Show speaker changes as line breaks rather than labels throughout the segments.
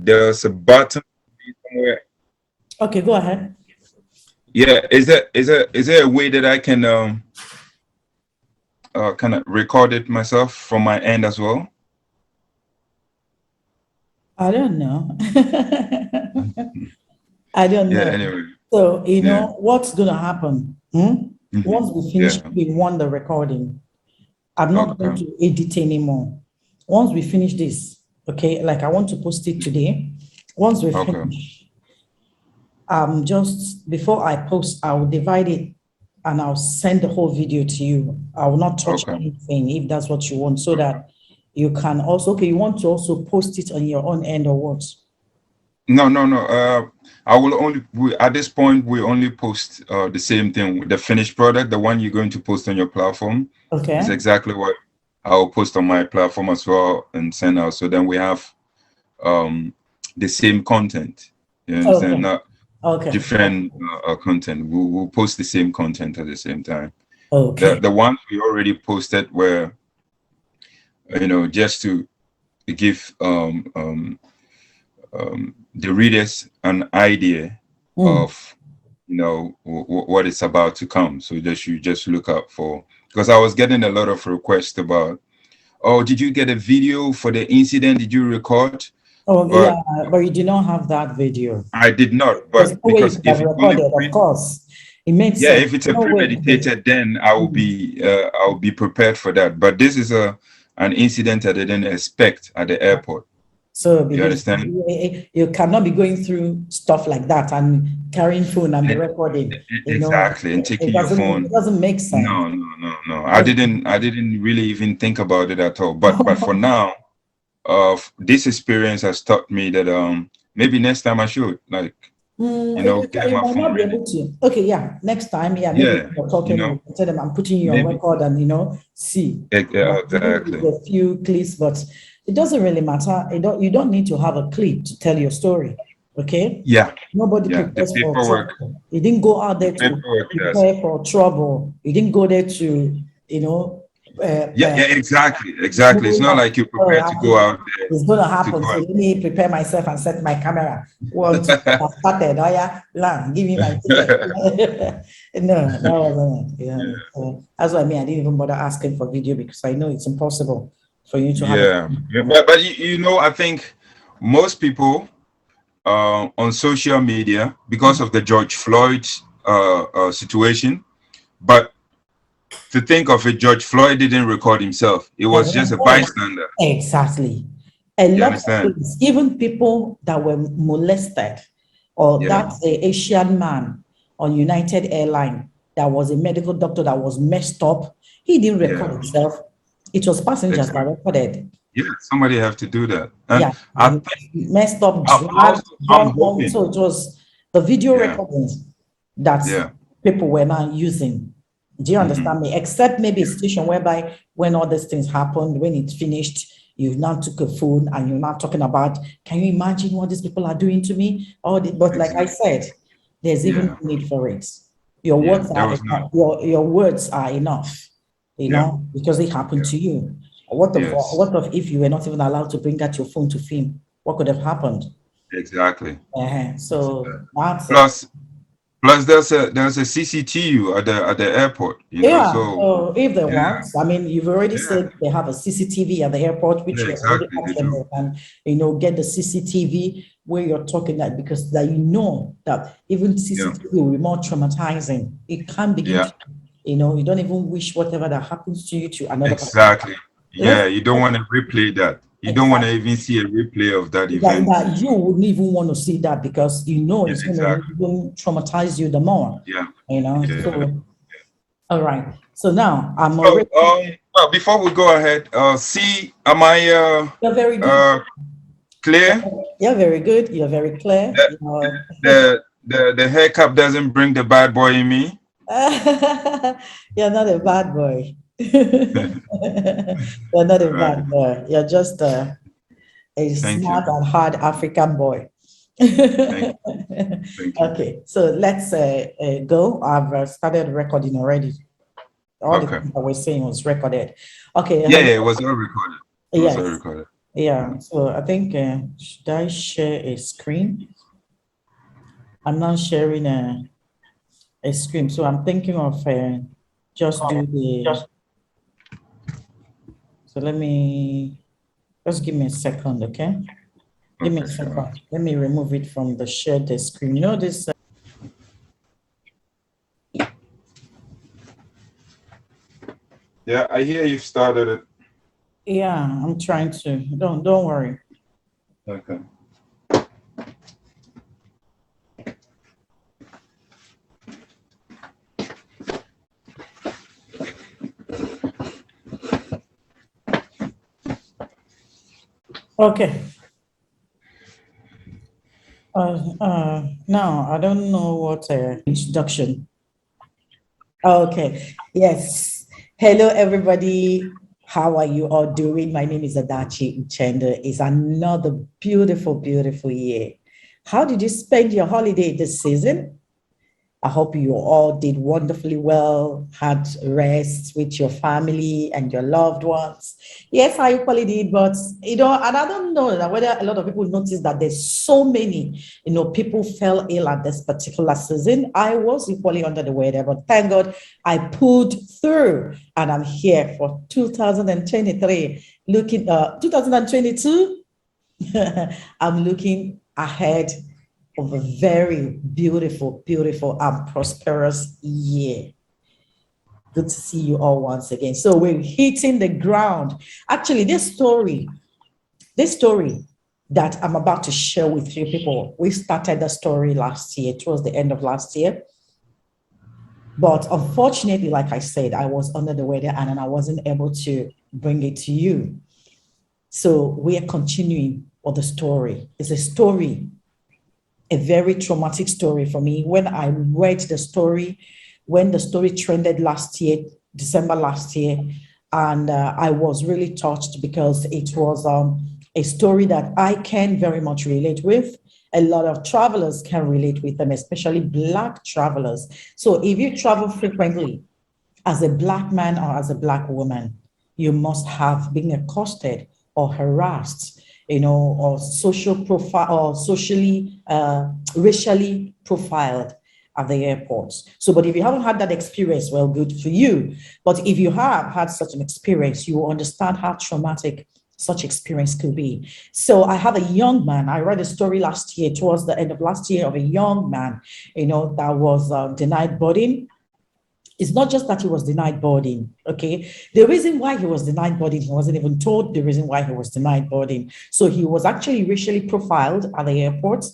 there's a button somewhere.
Okay, go ahead.
Yeah, is there a way that I can kind of record it myself from my end as well?
I don't know. I don't
Yeah.
know.
Anyway.
So,
Yeah.
what's going to happen? Once we finish
Yeah.
doing the recording, I'm not going
Okay.
to edit anymore. Once we finish this, okay, like I want to post it today. Once we
Okay.
finish, just before I post, I'll divide it and I'll send the whole video to you. I will not touch
Okay.
anything if that's what you want, so that you can also, okay, you want to also post it on your own end or what?
No. I will only at this point we only post the same thing, the finished product, the one you're going to post on your platform.
Okay.
Is exactly what I'll post on my platform as well and send out. So then we have the same content. You understand?
Okay.
Not
Okay.
different content. We'll post the same content at the same time.
Okay.
The ones we already posted were, just to give the readers an idea of what is about to come. So you just look out for, because I was getting a lot of requests about, oh, did you get a video for the incident? Did you record?
Oh,
But
yeah, but you did not have that video.
I did not.
There's no
But
way you
because
could
if
have
it's only
recorded, of course. It makes
yeah,
sense.
if it's a
No way you could.
premeditated, then I'll be prepared for that. But this is an incident that I didn't expect at the airport.
So
You
because
understand?
you cannot be going through stuff like that and carrying phone and be recording,
Exactly, and taking your
it
phone.
doesn't make sense.
No. I didn't really even think about it at all. But for now, this experience has taught me that maybe next time I should get
You
my
might
phone
not be
ready.
able to. Okay, yeah. Next time, yeah, maybe
Yeah,
you're talking, you tell them I'm putting you on
maybe
record and see.
exactly.
A few clips, but it doesn't really matter. You don't need to have a clip to tell your story. Okay?
Yeah,
Nobody
yeah. The
prepares for
paperwork,
trouble. You didn't go out
the
there to
paperwork. Yes.
prepare for trouble. You didn't go there to,
Yeah. Exactly. It's not like you're prepared to go out there
it's gonna
to
happen.
go.
So let me prepare myself and set my camera. One, two, I started. Oh yeah, land, give me my ticket. No, that wasn't it. Yeah. That's what I mean. I didn't even bother asking for video because I know it's impossible for you to have it.
Yeah. But I think most people on social media, because of the George Floyd situation, but to think of it, George Floyd didn't record himself. It was just a bystander.
Exactly. A
You
lot of
understand?
things, even people that were molested, or that's a Asian man on United Airline that was a medical doctor that was messed up. He didn't record himself. It was passengers that recorded.
Yeah, somebody have to do that. And
Yeah,
I think
messed up,
I'm
dragged home.
hoping.
So it was the video recordings that people were now using. Do you understand me? Except maybe a situation whereby when all these things happened, when it's finished, you now took a phone and you're now talking about, can you imagine what these people are doing to me? But like I said, there's even no need for it. Your words are enough. Your words are enough, because it happened to you. What of if you were not even allowed to bring out your phone to film? What could have happened?
Exactly.
So that's it.
Plus, there's a CCTV at the airport.
So if they want, I mean, you've already said they have a CCTV at the airport, which you already asked them, and get the CCTV where you're talking that, because that that even CCTV will be more traumatizing. It can begin to, you don't even wish whatever that happens to you to another
person. Yeah, you don't want to replay that. You don't want to even see a replay of that event.
That you wouldn't even want to see that, because it's going to even traumatize you the more. So all right. So now I'm already.
Well, before we go ahead, am I
you're very good.
Clear?
You're very good. You're very clear.
The haircut doesn't bring the bad boy in me.
You're not a bad boy. You're not a bad boy. You're just a smart and hard African boy.
Thank you.
Okay, so let's go. I've started recording already. All the things that we're saying was recorded. Okay.
Yeah, it was all recorded.
Yes. Yeah, so I think, should I share a screen? I'm not sharing a screen, so I'm thinking of just do the, so just give me a second, okay? Give me a second. Let me remove it from the shared screen. You know this?
Yeah, I hear you've started it.
Yeah, I'm trying to. Don't worry.
Okay.
Okay. Now I don't know what introduction. Okay. Yes. Hello, everybody. How are you all doing? My name is Adachi Uchenda. It's another beautiful, beautiful year. How did you spend your holiday this season? I hope you all did wonderfully well, had rest with your family and your loved ones. Yes, I equally did, but and I don't know that whether a lot of people notice that there's so many, people fell ill at this particular season. I was equally under the weather, but thank God I pulled through and I'm here for 2023. 2022, I'm looking ahead of a very beautiful, beautiful, and prosperous year. Good to see you all once again. So we're hitting the ground. Actually, this story that I'm about to share with you people, we started the story last year, towards the end of last year. But unfortunately, like I said, I was under the weather and I wasn't able to bring it to you. So we are continuing with the story. It's a very traumatic story for me. When I read the story, when the story trended last year, December last year, and I was really touched because it was a story that I can very much relate with. A lot of travelers can relate with them, especially Black travelers. So if you travel frequently as a Black man or as a Black woman, you must have been accosted or harassed, or social profile or socially, racially profiled at the airports. So, but if you haven't had that experience, well, good for you. But if you have had such an experience, you will understand how traumatic such experience could be. So I have a young man. I read a story last year, towards the end of last year, of a young man, that was denied boarding. It's not just that he was denied boarding, okay? The reason why he was denied boarding, he wasn't even told the reason why he was denied boarding. So he was actually racially profiled at the airport,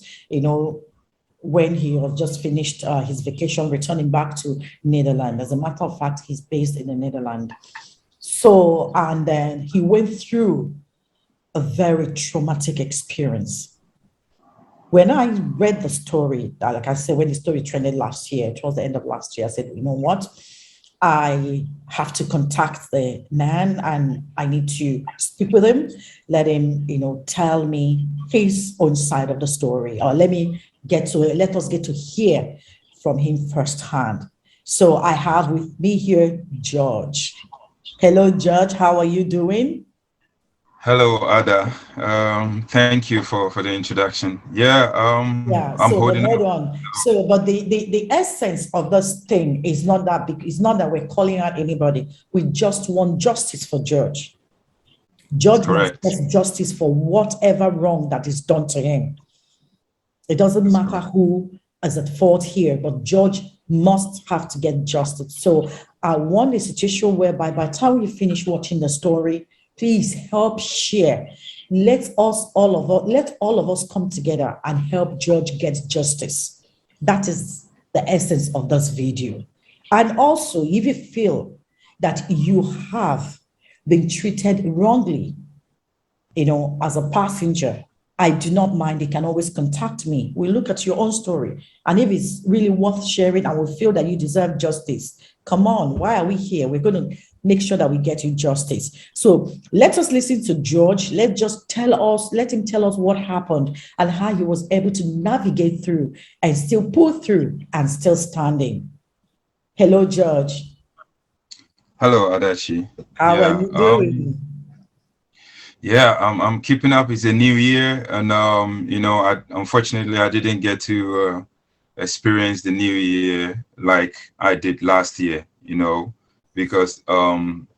when he had just finished his vacation, returning back to Netherlands. As a matter of fact, he's based in the Netherlands. So, and then he went through a very traumatic experience. When I read the story, like I said, when the story trended last year, towards the end of last year, I said, you know what? I have to contact the man and I need to speak with him, let him, tell me his own side of the story, or let us get to hear from him firsthand. So I have with me here George. Hello, George. How are you doing?
Hello, Ada. Thank you for the introduction. Yeah,
Yeah,
I'm
so but
holding
hold
up.
on. So, but the essence of this thing is not that big, it's not that we're calling out anybody. We just want justice for George. George must
Correct.
get justice for whatever wrong that is done to him. It doesn't
That's
matter
correct.
who is at fault here, but George must have to get justice. So I want a situation whereby by the time you finish watching the story, please help share. Let all of us come together and help George get justice. That is the essence of this video. And also, if you feel that you have been treated wrongly, as a passenger, I do not mind. You can always contact me. We look at your own story. And if it's really worth sharing, I will feel that you deserve justice. Come on, why are we here? We're going to make sure that we get you justice. So let us listen to George. Let him tell us what happened and how he was able to navigate through and still pull through and still standing. Hello, George.
Hello, Adachi.
How are
Yeah.
you doing?
Yeah, I'm keeping up. It's a new year, and you know, unfortunately I didn't get to experience the new year like I did last year. You know, because on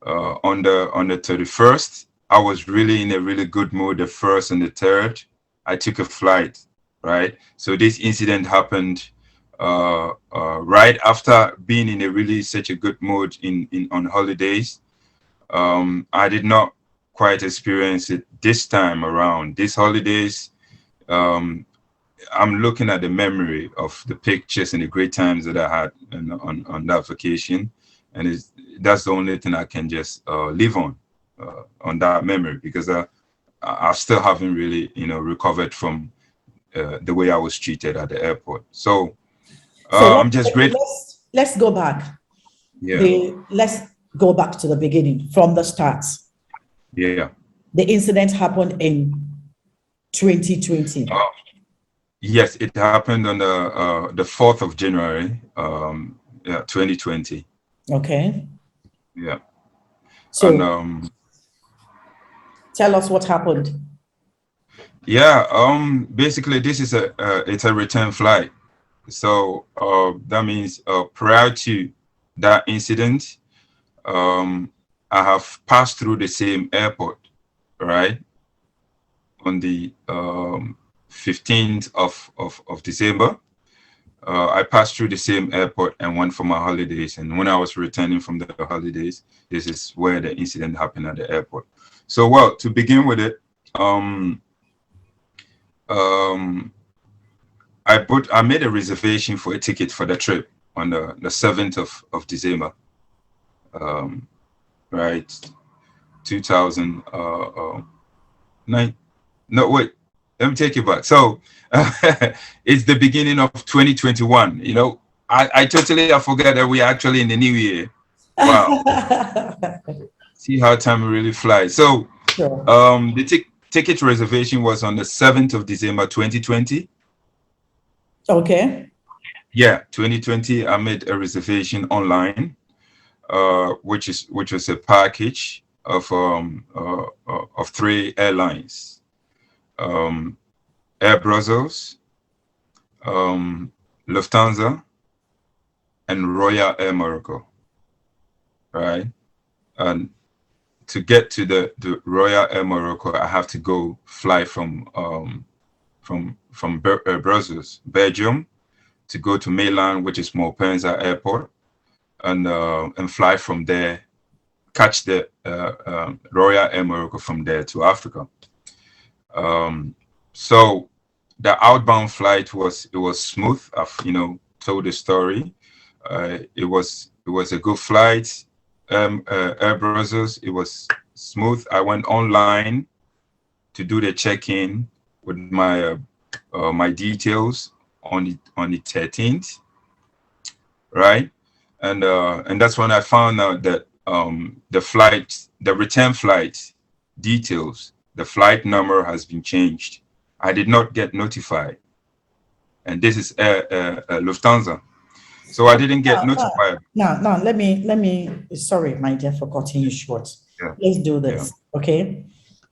the 31st, I was really in a really good mood. The first and the third, I took a flight, right? So this incident happened right after being in a really such a good mood in on holidays. I did not quite experience it this time around. These holidays, um, I'm looking at the memory of the pictures and the great times that I had on that vacation, and that's the only thing I can just live on that memory, because I still haven't really, you know, recovered from the way I was treated at the airport. So
So
I'm just grateful.
let's go back.
Yeah,
Let's go back to the beginning from the start.
yeah.
The incident happened in 2020.
Yes, it happened on the 4th of January, yeah, 2020.
Okay.
Yeah, and
So tell us what happened.
yeah, basically this is it's a return flight. So that means prior to that incident, I have passed through the same airport, right? On the 15th of December. I passed through the same airport and went for my holidays. And when I was returning from the holidays, this is where the incident happened at the airport. So, well, to begin with it, um, I made a reservation for a ticket for the trip on the 7th of December, um, right? 2009. No, wait, let me take you back. So it's the beginning of 2021. You know, I totally I forget that we're actually in the new year. Wow. See how time really flies. So
Sure.
the ticket reservation was on the 7th of December 2020.
Okay.
Yeah, 2020. I made a reservation online, which was a package of 3 airlines. Air Brussels, Lufthansa, and Royal Air Morocco, right? And to get to the Royal Air Morocco, I have to go fly from Brussels, Belgium, to go to Milan, which is Malpensa Airport, and fly from there, catch the Royal Air Morocco from there to Africa. So the outbound flight was smooth. I've, you know, told the story. It was a good flight. Air Brussels, it was smooth. I went online to do the check-in with my details on the 13th, right? And that's when I found out that the return flight details, the flight number has been changed. I did not get notified, and this is Lufthansa, so I didn't get notified.
Now, let me, sorry, my dear, for cutting you short.
Yeah,
Let's do
yeah,
this, okay?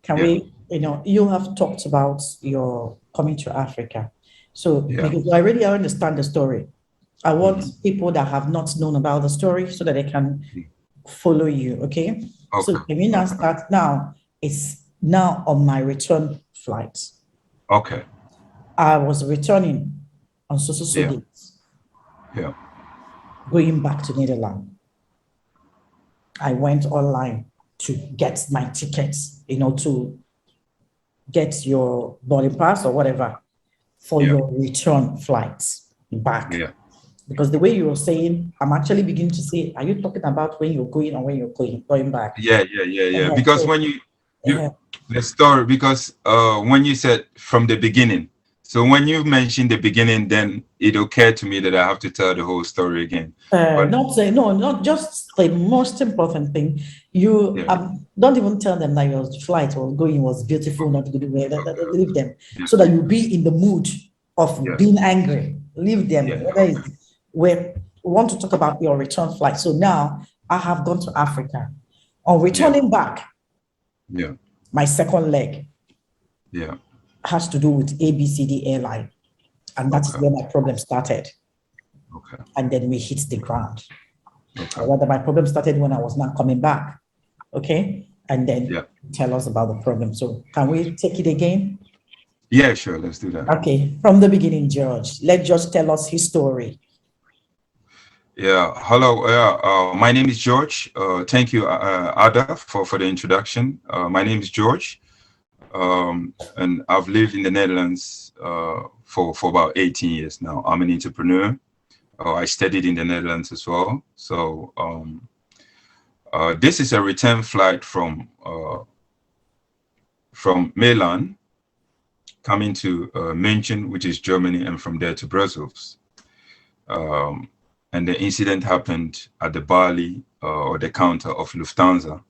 Can
yeah,
we, you have talked about your coming to Africa. So,
yeah.
because I already understand the story, I want people that have not known about the story so that they can follow you, okay? So
Okay,
can we now
okay,
start now? It's now on my return flight.
okay.
I was returning on so
Yeah,
dates,
yeah,
going back to Netherlands. I went online to get my tickets, to get your boarding pass or whatever for
yeah,
your return flights back.
yeah,
Because the way you were saying, I'm actually beginning to say, are you talking about when you're going or when you're going back?
yeah. Because
So,
when you
uh,
the story, because when you said from the beginning, so when you mentioned the beginning, then it occurred to me that I have to tell the whole story again. But
not say no, not just the most important thing. You
yeah,
don't even tell them that your flight was going was beautiful, not good. Leave them
yeah,
so that you be in the mood of
yes,
being angry. Leave them.
yeah,
Whether it's we want to talk about your return flight. So now I have gone to Africa. On
yeah,
returning back,
yeah,
My second leg has to do with ABCD airline. And that's where my problem started. And then we hit the ground. Or rather, my problem started when I was not coming back. Okay. And then tell us about the problem. So can we take it again?
Yeah, sure. Let's do that.
Okay. From the beginning, George, let George tell us his story.
Yeah. Hello. My name is George. Thank you, Ada, for the introduction. My name is George. And I've lived in the Netherlands for about 18 years now. I'm an entrepreneur. I studied in the Netherlands as well. So this is a return flight from Milan coming to München, which is Germany, and from there to Brussels. And the incident happened at the Bali or the counter of Lufthansa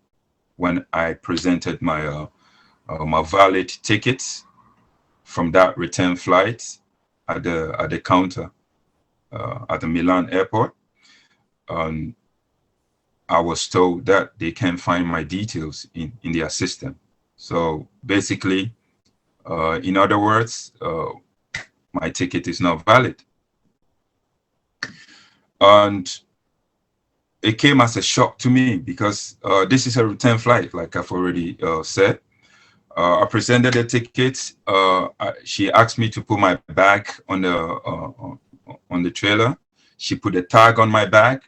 when I presented my my valid tickets from that return flight at the counter at the Milan airport. I was told that they can't find my details in their system. So basically, in other words, my ticket is not valid. And it came as a shock to me because this is a return flight, like I've already said. I presented the ticket. She asked me to put my bag on the trailer. She put a tag on my bag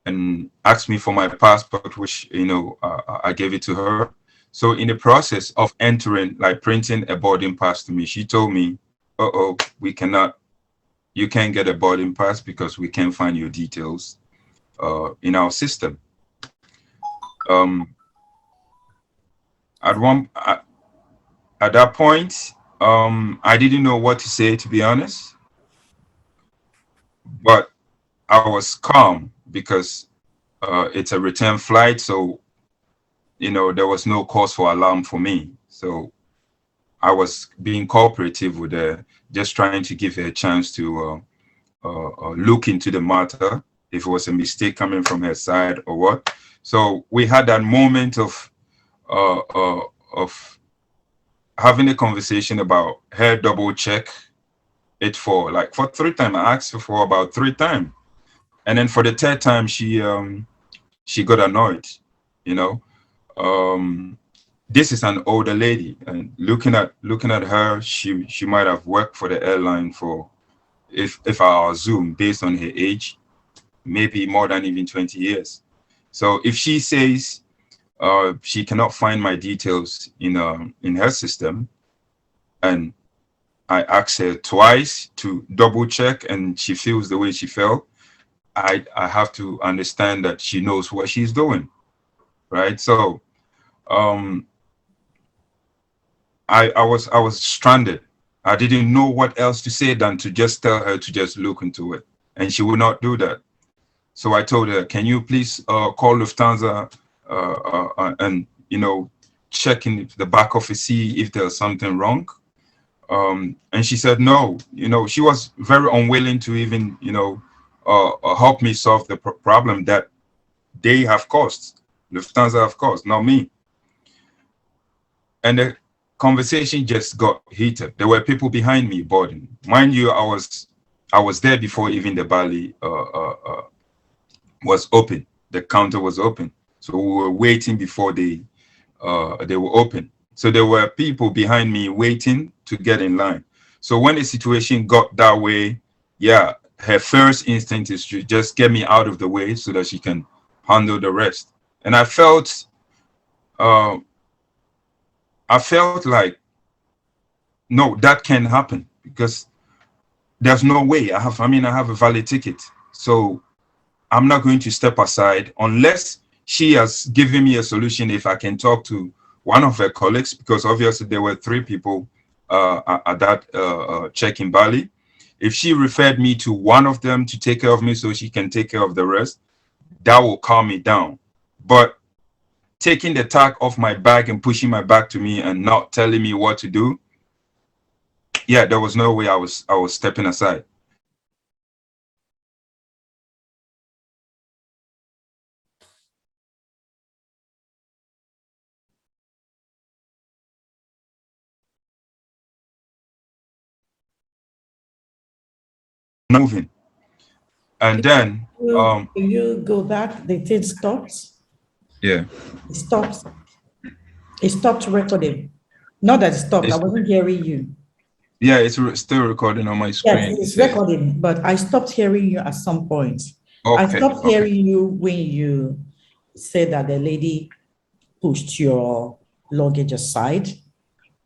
and asked me for my passport, which, you know, I gave it to her. So in the process of entering, like printing a boarding pass to me, she told me, "Uh-oh, you can't get a boarding pass because we can't find your details in our system." At that point, I didn't know what to say, to be honest, but I was calm because it's a return flight. So, you know, there was no cause for alarm for me. So I was being cooperative with her, just trying to give her a chance to look into the matter, if it was a mistake coming from her side or what. So we had that moment of having a conversation about her double check it for 3 times. I asked her for about 3 times, and then for the third time she got annoyed. You know, this is an older lady, and looking at her, she might have worked for the airline for, if I assume based on her age, maybe more than even 20 years. So if she says she cannot find my details in her system, and I asked her twice to double check and she feels the way she felt, I have to understand that she knows what she's doing, right? So I was stranded. I didn't know what else to say than to just tell her to just look into it, and she would not do that. So I told her, "Can you please call Lufthansa and, you know, check in the back office, see if there's something wrong?" And she said no. You know, she was very unwilling to even, you know, help me solve the problem that they have caused. Lufthansa have caused, not me. And the conversation just got heated. There were people behind me boarding. Mind you, I was there before even the Bali was open. The counter was open, so we were waiting before they were open. So there were people behind me waiting to get in line. So when the situation got that way, yeah, her first instinct is to just get me out of the way so that she can handle the rest. And uh, I felt like, no, that can't happen because there's no way. I have a valid ticket. So I'm not going to step aside unless she has given me a solution. If I can talk to one of her colleagues, because obviously there were 3 people at that check in Bali. If she referred me to one of them to take care of me so she can take care of the rest, that will calm me down. But taking the tag off my bag and pushing my bag to me and not telling me what to do, yeah, there was no way I was stepping aside. moving. And then,
you go back, the thing stops?
yeah.
It stops. It stopped recording. Not that it stopped, I
It's,
wasn't hearing you.
yeah, it's still recording on my
Yes,
screen. It
it's
says,
recording, but I stopped hearing you at some point. I
okay,
stopped
okay,
hearing you when you said that the lady pushed your luggage aside.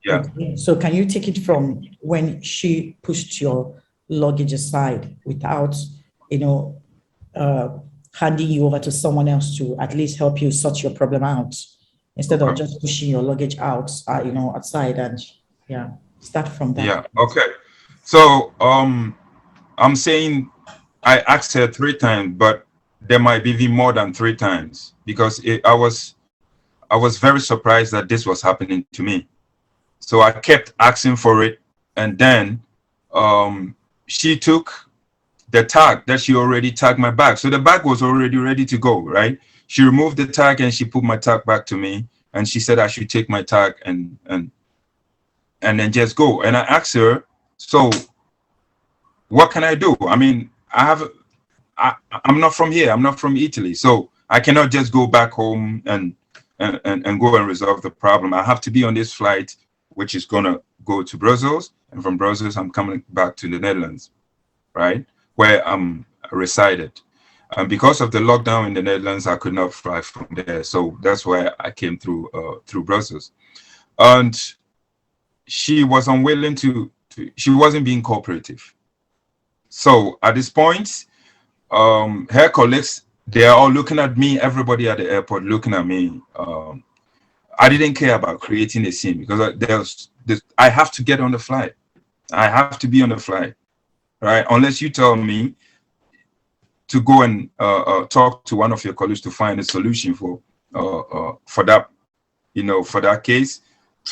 yeah.
Okay, so can you take it from when she pushed your luggage aside without, you know, uh, handing you over to someone else to at least help you sort your problem out instead of
Okay.
just pushing your luggage out, outside and yeah, start from that.
Yeah. Okay. So, I'm saying I asked her 3 times, but there might be even more than 3 times because I was very surprised that this was happening to me. So I kept asking for it, and then she took the tag that she already tagged my bag. So the bag was already ready to go, right? She removed the tag and she put my tag back to me, and she said I should take my tag and then just go. And I asked her, so what can I do? I mean, I'm not from here. I'm not from Italy, so I cannot just go back home and go and resolve the problem. I have to be on this flight, which is gonna go to Brussels, and from Brussels I'm coming back to the Netherlands, right, where I'm resided. Because of the lockdown in the Netherlands, I could not fly from there, so that's why I came through Brussels. And she was unwilling she wasn't being cooperative. So at this point, her colleagues, they are all looking at me, everybody at the airport looking at me. I didn't care about creating a scene because I have to get on the flight. I have to be on the flight, right? Unless you tell me to go and talk to one of your colleagues to find a solution for that, for that case.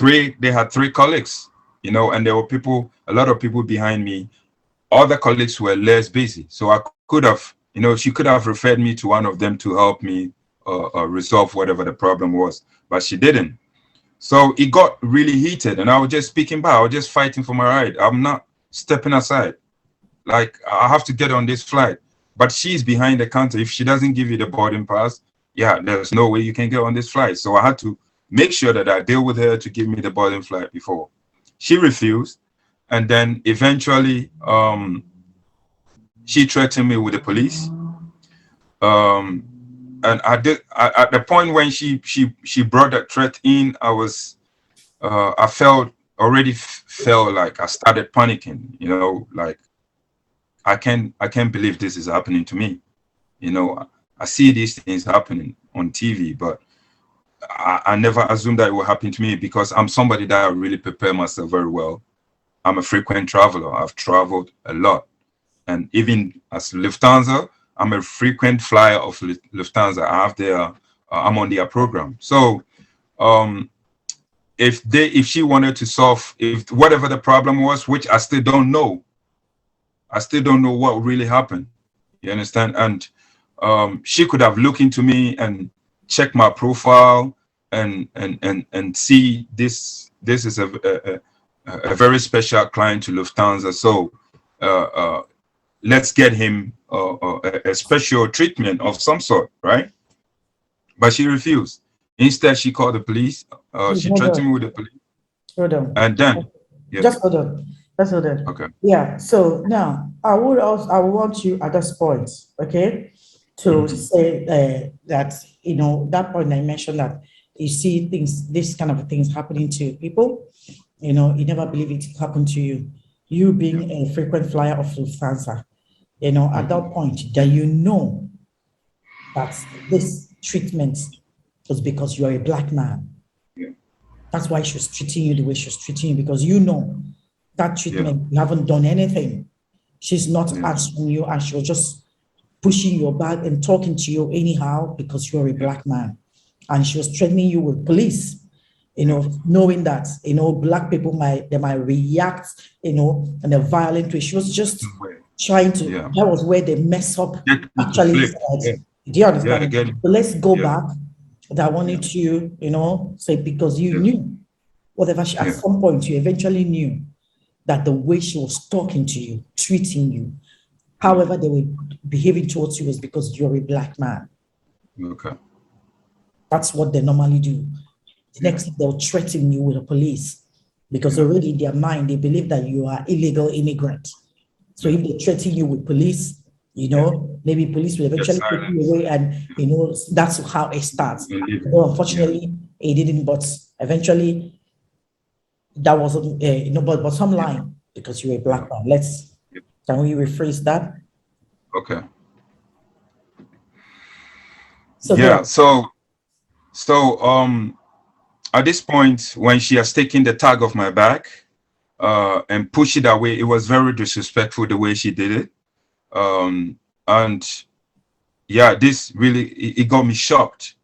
They had 3 colleagues, and there were a lot of people behind me. Other colleagues were less busy, so I could have, she could have referred me to one of them to help me resolve whatever the problem was, but she didn't. So it got really heated, and I was just speaking back. I was just fighting for my right. I'm not stepping aside. Like, I have to get on this flight, but she's behind the counter. If she doesn't give you the boarding pass, yeah, there's no way you can get on this flight. So I had to make sure that I deal with her to give me the boarding flight before. She refused, and then eventually, she threatened me with the police. And at the point when she brought that threat in, I felt like I started panicking. Like, I can't believe this is happening to me. I see these things happening on TV, but I never assumed that it would happen to me because I'm somebody that I really prepare myself very well. I'm a frequent traveler. I've traveled a lot. And even as Lufthansa, I'm a frequent flyer of Lufthansa. I'm on their program. So if she wanted to solve, if whatever the problem was, which I still don't know what really happened. You understand? And she could have looked into me and checked my profile and see this is a very special client to Lufthansa. So let's get him a special treatment of some sort, right? But she refused. Instead, she called the police. She
Hold
threatened me
on,
with the police.
hold on.
And then, yeah,
Just hold on. Just hold on.
okay.
Yeah. So now I would want you at this point, okay, to say that that point I mentioned that you see this kind of things happening to people. You never believe it happened to you. You being a frequent flyer of Lufthansa, at that point that that this treatment was because you are a black man.
Yeah.
That's why she was treating you the way she was treating you, because that treatment, you haven't done anything. She's not answering you, and she was just pushing your bag and talking to you anyhow because you're a black man. And she was threatening you with police, knowing that, black people might react, in a violent way. She was just trying to, that was where the mess up actually started. Do you understand?
Yeah,
So let's go back. That I wanted to, say, because you knew whatever at some point you eventually knew that the way she was talking to you, treating you, However, they were behaving towards you was because you're a black man.
Okay.
That's what they normally do. The next thing, they'll threaten you with the police because already in their mind, they believe that you are illegal immigrant. So if they threaten you with police, maybe police will eventually take you away, and that's how it starts. Though unfortunately, it didn't, but eventually that wasn't, but bottom line, because you're a black man. Can we rephrase that?
Okay.
So
yeah. So at this point, when she has taken the tag off my back and pushed it away, it was very disrespectful the way she did it. And yeah, this really, it got me shocked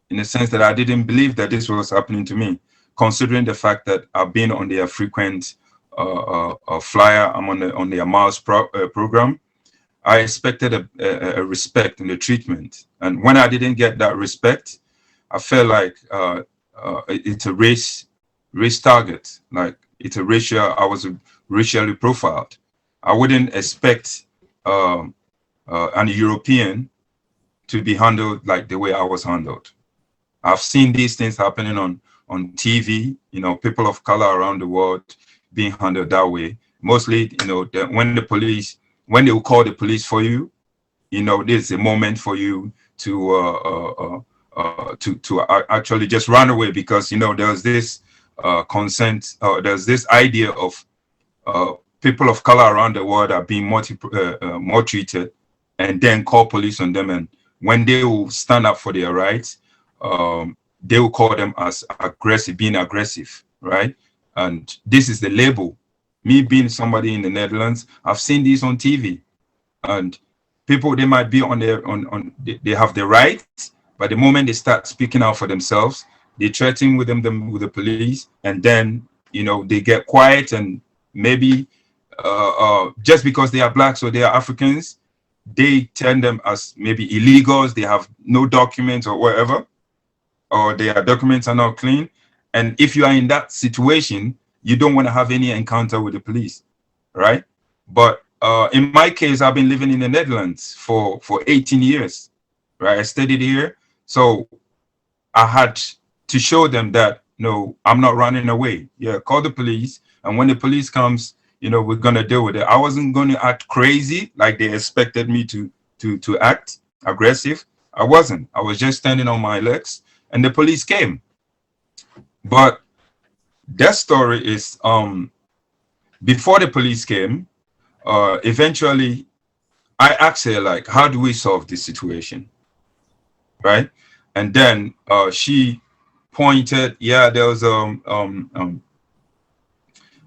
in the sense that I didn't believe that this was happening to me, considering the fact that I've been on their frequent flyer. I'm on their miles program. I expected a respect in the treatment. And when I didn't get that respect, I felt like it's a race target. Like it's a racial, I was racially profiled. I wouldn't expect an European to be handled like the way I was handled. I've seen these things happening on TV, people of color around the world being handled that way. Mostly, when they will call the police for you, there's a moment for you to actually just run away, because there's this consent, there's this idea of people of color around the world are being more treated, and then call police on them. And when they will stand up for their rights, they will call them as being aggressive, right? And this is the label. Me being somebody in the Netherlands, I've seen this on TV, and people, they might be they have the right, but the moment they start speaking out for themselves, they threaten with the police, and then they get quiet, and maybe just because they are blacks or they are Africans, they turn them as maybe illegals. They have no documents or whatever, or their documents are not clean. And if you are in that situation, you don't want to have any encounter with the police, right? But in my case, I've been living in the Netherlands for 18 years, right? I studied here. So I had to show them that, no, I'm not running away. Yeah, call the police. And when the police comes, we're going to deal with it. I wasn't going to act crazy like they expected me to act aggressive. I wasn't. I was just standing on my legs, and the police came. But that story is, before the police came, eventually I asked her, like, how do we solve this situation? Right? And then she pointed,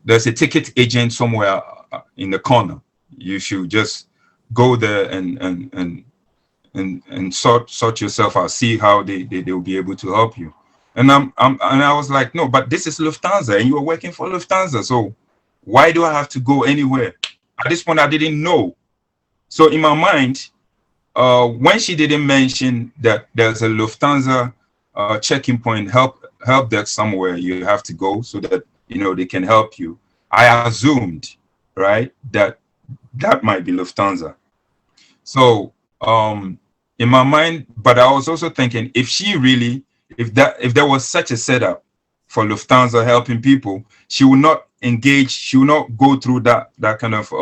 there's a ticket agent somewhere in the corner. You should just go there and sort yourself out, see how they will be able to help you. And I was like, no, but this is Lufthansa, and you are working for Lufthansa, so why do I have to go anywhere? At this point, I didn't know. So in my mind, when she didn't mention that there's a Lufthansa checking point, help desk somewhere you have to go so that they can help you, I assumed, right, that might be Lufthansa. So in my mind, but I was also thinking, if there was such a setup for Lufthansa helping people, she would not engage, she would not go through that kind of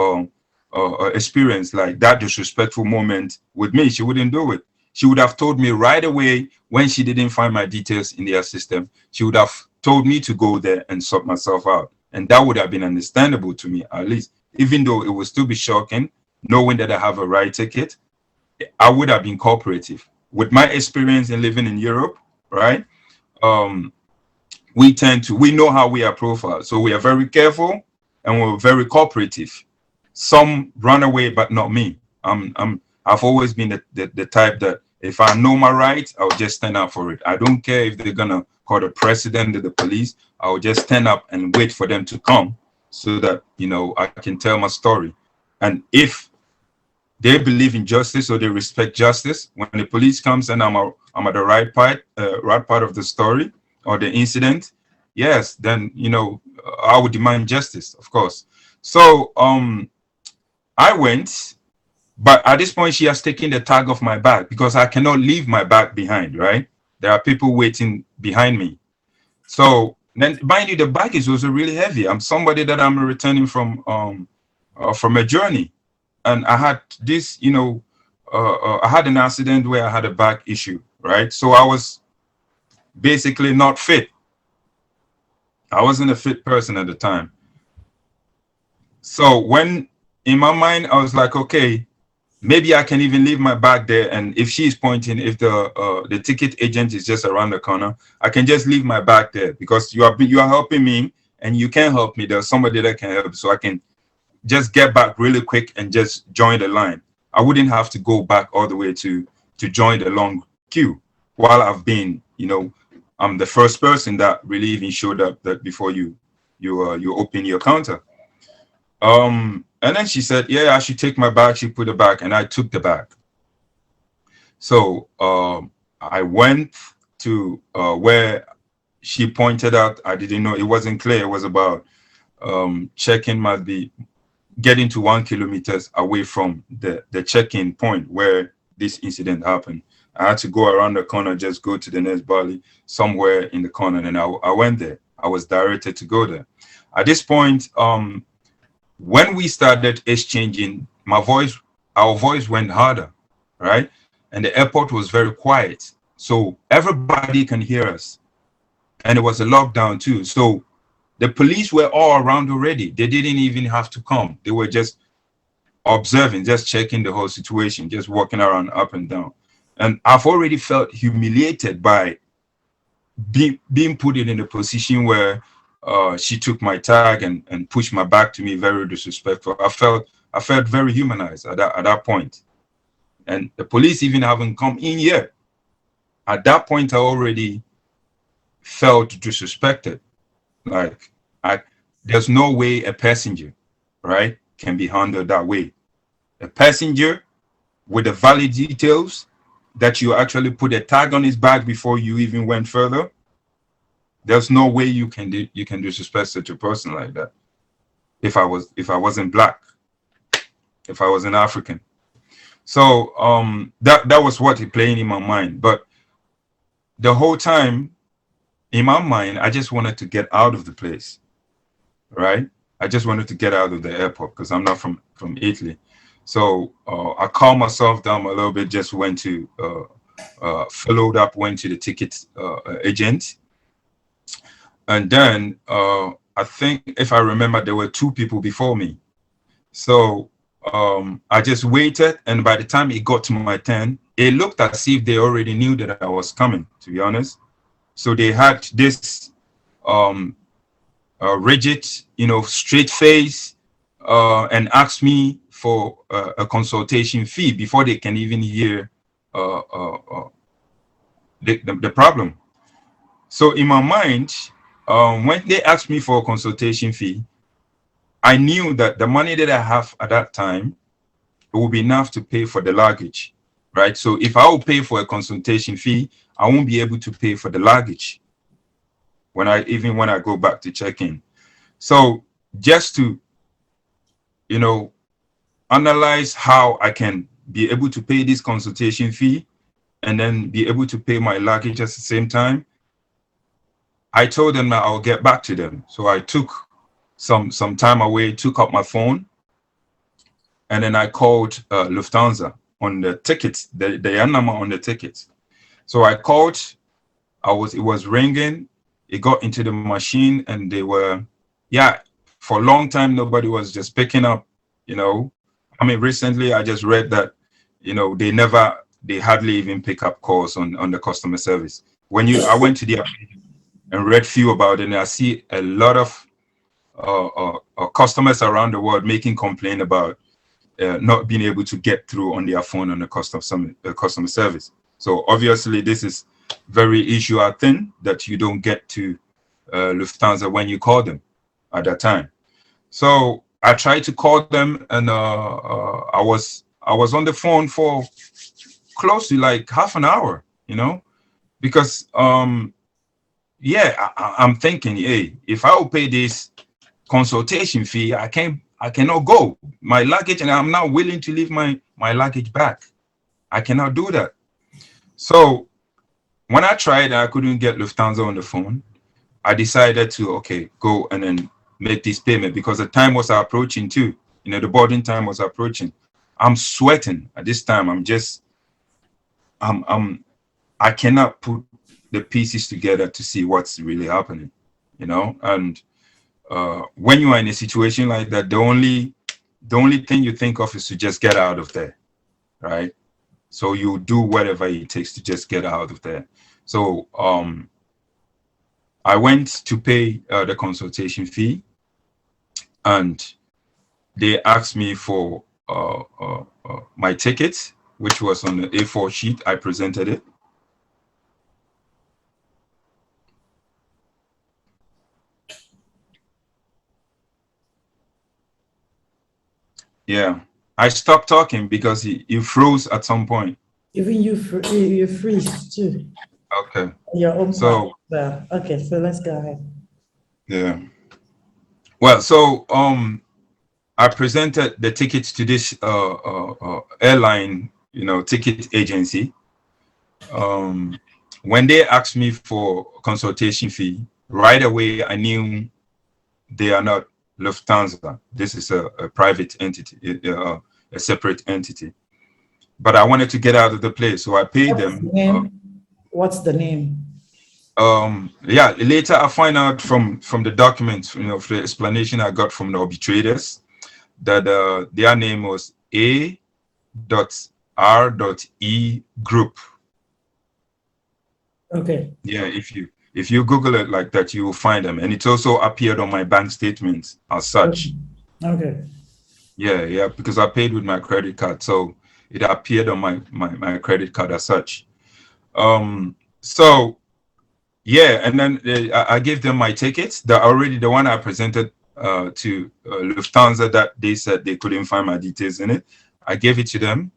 experience, like that disrespectful moment with me. She wouldn't do it. She would have told me right away when she didn't find my details in their system. She would have told me to go there and sort myself out. And that would have been understandable to me, at least. Even though it would still be shocking, knowing that I have a right ticket, I would have been cooperative. With my experience in living in Europe, right? We know how we are profiled. So we are very careful and we're very cooperative. Some run away, but not me. I've always been the type that if I know my rights, I'll just stand up for it. I don't care if they're gonna call the president or the police. I'll just stand up and wait for them to come so that I can tell my story. And if they believe in justice or they respect justice, when the police comes and I'm at the right part of the story or the incident, yes, then I would demand justice, of course. So I went, But at this point, she has taken the tag off my bag because I cannot leave my bag behind, right? There are people waiting behind me. So then, mind you, the bag is also really heavy. I'm somebody that I'm returning from a journey, and I had this, I had an accident where I had a back issue, right? So I was basically not fit. I wasn't a fit person at the time. So when in my mind, I was like, okay, maybe I can even leave my bag there. And if she's pointing, if the ticket agent is just around the corner, I can just leave my bag there because you are helping me and you can help me. There's somebody that can help, so I can just get back really quick and just join the line. I wouldn't have to go back all the way to join the long queue while I've been, I'm the first person that really even showed up that before you open your counter. And then she said, yeah, I should take my bag. She put it back and I took the bag. So I went to where she pointed out. I didn't know, it wasn't clear. It was about checking getting to 1 kilometer away from the check-in point where this incident happened. I had to go around the corner, just go to the next Bali somewhere in the corner. And I went there. I was directed to go there. At this point, when we started exchanging, our voice went harder, right? And the airport was very quiet. So everybody can hear us. And it was a lockdown too. So the police were all around already. They didn't even have to come. They were just observing, just checking the whole situation, just walking around up and down. And I've already felt humiliated by being put in a position where she took my tag and pushed my back to me, very disrespectful. I felt very humanized at that point. And the police even haven't come in yet. At that point, I already felt disrespected. Like, there's no way a passenger, right, can be handled that way. A passenger with the valid details that you actually put a tag on his bag before you even went further. There's no way you can disrespect such a person like that. If I wasn't black, if I was an African. So that was what it playing in my mind. But the whole time in my mind, I just wanted to get out of the place, right? I just wanted to get out of the airport because I'm not from Italy. So I calmed myself down a little bit, just went to, followed up, went to the ticket agent. And then I think, if I remember, there were 2 people before me. So I just waited. And by the time it got to my turn, it looked as if they already knew that I was coming, to be honest. So they had this rigid, straight face and asked me for a consultation fee before they can even hear the problem. So in my mind, when they asked me for a consultation fee, I knew that the money that I have at that time, it will be enough to pay for the luggage, right? So if I will pay for a consultation fee, I won't be able to pay for the luggage when I go back to check in. So just to, analyze how I can be able to pay this consultation fee and then be able to pay my luggage at the same time, I told them that I'll get back to them. So I took some time away, took up my phone, and then I called Lufthansa on the tickets, the number on the tickets. So I called, it was ringing, it got into the machine, and they were, for a long time, nobody was just picking up, I mean, recently I just read that, they hardly even pick up calls on the customer service. I went to the application and read few about it, and I see a lot of customers around the world making complaint about not being able to get through on their phone on the customer service. So obviously this is very issue, I think, that you don't get to Lufthansa when you call them at that time. So I tried to call them, and I was on the phone for close to like half an hour, because I'm thinking, hey, if I will pay this consultation fee, I cannot go. My luggage, and I'm not willing to leave my my luggage back. I cannot do that. So when I tried, I couldn't get Lufthansa on the phone. I decided to, okay, go and then make this payment because the time was approaching too. You know, the boarding time was approaching. I'm sweating at this time. I cannot put the pieces together to see what's really happening, you know. And when you are in a situation like that, the only thing you think of is to just get out of there, right? So you do whatever it takes to just get out of there. So I went to pay the consultation fee, and they asked me for my ticket, which was on the A4 sheet. I presented it. Yeah, I stopped talking because he froze at some point.
Even you freeze too.
Okay.
Your own
so
part. Okay, so let's go ahead.
Yeah. Well, so I presented the tickets to this airline, you know, ticket agency. When they asked me for consultation fee, right away I knew they are not Lufthansa. This is a private entity, a separate entity. But I wanted to get out of the place, so I paid them.
What's the name?
Yeah, later I find out from the documents, you know, the explanation I got from the arbitrators, that their name was A.R.E. Group.
Okay.
Yeah, if you Google it like that, you will find them, and it also appeared on my bank statements as such.
Okay.
Yeah, because I paid with my credit card, so it appeared on my credit card as such. So yeah, and then I gave them my tickets. The one I presented to Lufthansa, that they said they couldn't find my details in it. I gave it to them,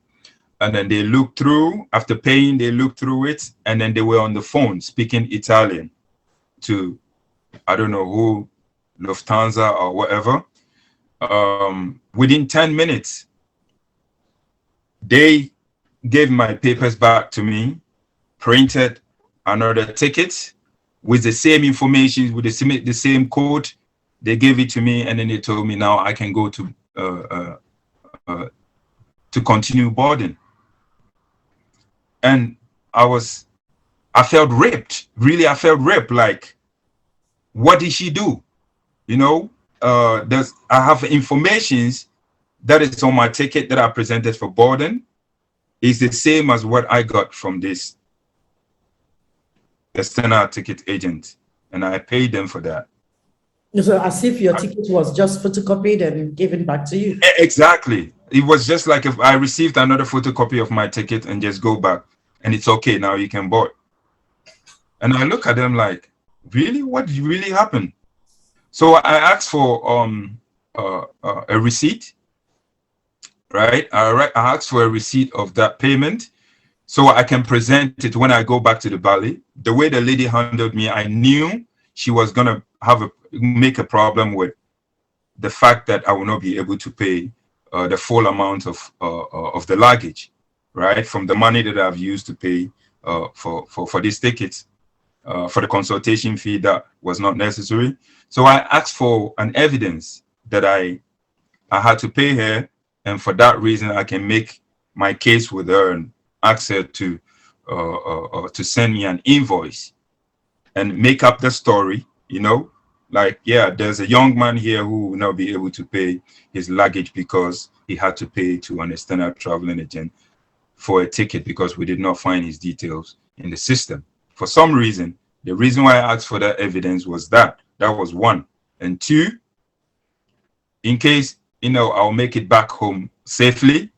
and then they looked through. After paying, they looked through it, and then they were on the phone speaking Italian to, I don't know who, Lufthansa or whatever. Within 10 minutes, they gave my papers back to me, printed another ticket with the same information, with the same code. They gave it to me, and then they told me now I can go to continue boarding. And I felt ripped. Really, I felt ripped. Like, what did she do? You know, I have informations that is on my ticket that I presented for boarding. Is the same as what I got from this external ticket agent, and I paid them for that.
So as if your ticket was just photocopied and given back to you.
Exactly. It was just like if I received another photocopy of my ticket and just go back, and it's okay, now you can board. And I look at them like, really? What really happened? So I asked for a receipt, right? I asked for a receipt of that payment so I can present it when I go back to the Bali. The way the lady handled me, I knew she was gonna make a problem with the fact that I will not be able to pay the full amount of the luggage, right? From the money that I've used to pay for these tickets, for the consultation fee that was not necessary. So I asked for an evidence that I had to pay her, and for that reason I can make my case with her and ask her to send me an invoice and make up the story, you know, like, yeah, there's a young man here who will not be able to pay his luggage because he had to pay to an external traveling agent for a ticket because we did not find his details in the system. For some reason, the reason why I asked for that evidence was that was one. And two, in case, you know, I'll make it back home safely,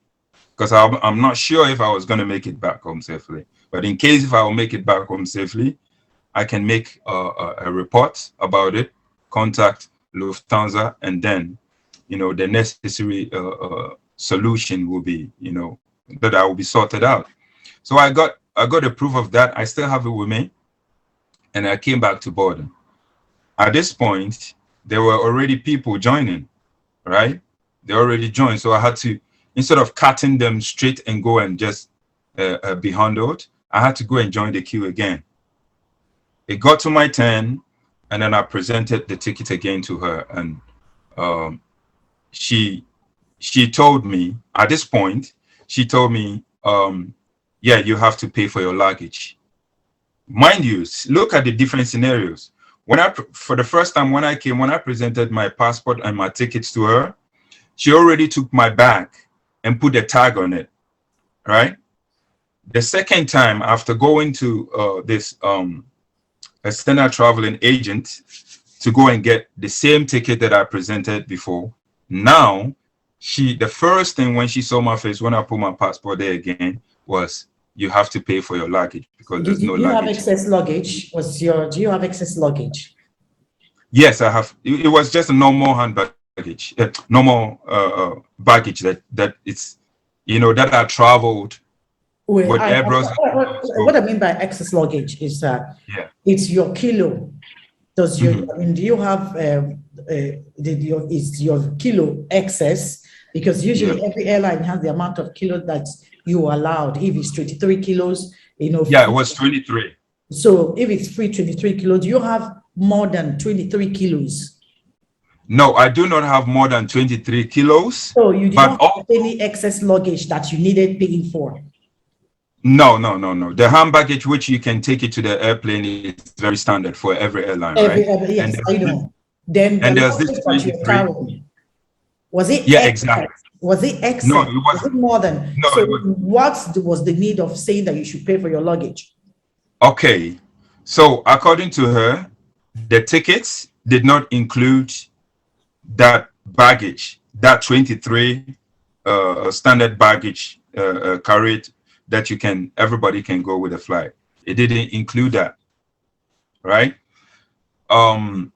because I'm not sure if I was going to make it back home safely. But in case if I will make it back home safely, I can make a report about it, contact Lufthansa, and then, you know, the necessary solution will be, you know, that I will be sorted out. So I got a proof of that. I still have it with me, and I came back to boarding. At this point, there were already people joining, right? They already joined, so I had to instead of cutting them straight and go and just be handled, I had to go and join the queue again. It got to my turn, and then I presented the ticket again to her, and she told me at this point, she told me, yeah, you have to pay for your luggage. Mind you, look at the different scenarios. For the first time when I presented my passport and my tickets to her, she already took my bag and put a tag on it, right? The second time, after going to this external traveling agent to go and get the same ticket that I presented before, now the first thing when she saw my face when I put my passport there again was, you have to pay for your luggage because there's no luggage.
Do you have excess luggage? Do you have excess luggage?
Yes, I have. It was just a normal hand baggage, normal baggage that it's, that I traveled with Airbus.
What I mean by excess luggage is that it's your kilo. Does your do you have is your kilo excess? Because usually every airline has the amount of kilo that you are allowed. If it's 23 kilos,
Yeah, it was 23.
So if it's free 23 kilos, do you have more than 23 kilos?
No, I do not have more than 23 kilos.
So you do not have any excess luggage that you needed paying for?
No. The hand baggage, which you can take it to the airplane, is very standard for every airline, right?
Yes, I know. Then
there's this 23.
Was it?
Yeah, exactly.
Was it excess?
No, it wasn't.
Was it more than?
No,
so what was the need of saying that you should pay for your luggage?
Okay, so according to her, the tickets did not include that baggage, that 23 standard baggage carried that everybody can go with a flight. It didn't include that, right? When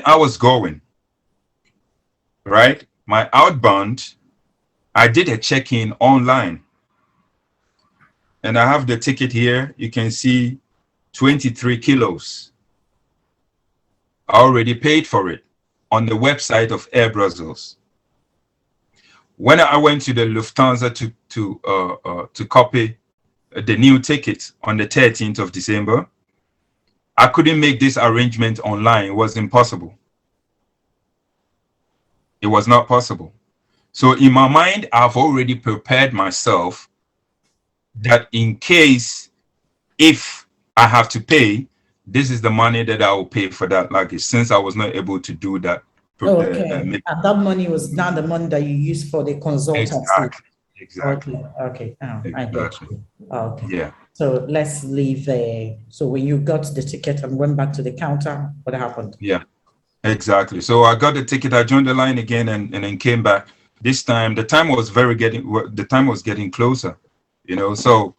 I was going, right, my outbound, I did a check-in online, and I have the ticket here. You can see 23 kilos. I already paid for it on the website of Air Brussels. When I went to the Lufthansa to copy the new ticket on the 13th of December, I couldn't make this arrangement online. It was impossible. It was not possible. So in my mind, I've already prepared myself that in case, if I have to pay, this is the money that I will pay for that luggage, since I was not able to do that.
Okay, and that money was not the money that you used for the consultancy.
Exactly.
Okay. Oh, exactly. I get you. Okay.
Yeah.
So let's leave there. So when you got the ticket and went back to the counter, what happened?
Yeah, exactly. So I got the ticket, I joined the line again, and then came back. This time, the time was getting closer, So,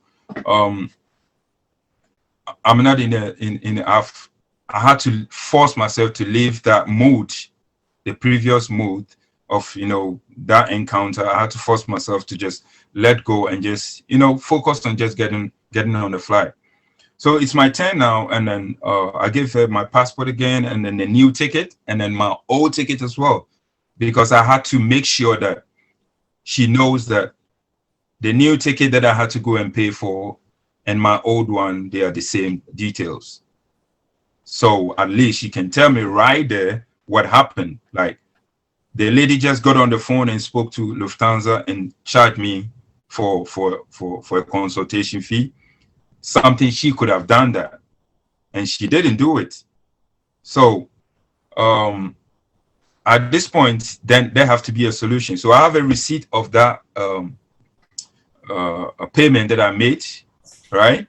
I'm not I had to force myself to leave that mood, the previous mood of, that encounter. I had to force myself to just let go and just, focus on just getting on the flight. So it's my turn now, and then I gave her my passport again, and then the new ticket, and then my old ticket as well, because I had to make sure that she knows that the new ticket that I had to go and pay for and my old one, they are the same details. So at least she can tell me right there what happened. Like, the lady just got on the phone and spoke to Lufthansa and charged me for a consultation fee. Something she could have done that, and she didn't do it. So at this point, then there have to be a solution. So I have a receipt of that a payment that I made, right?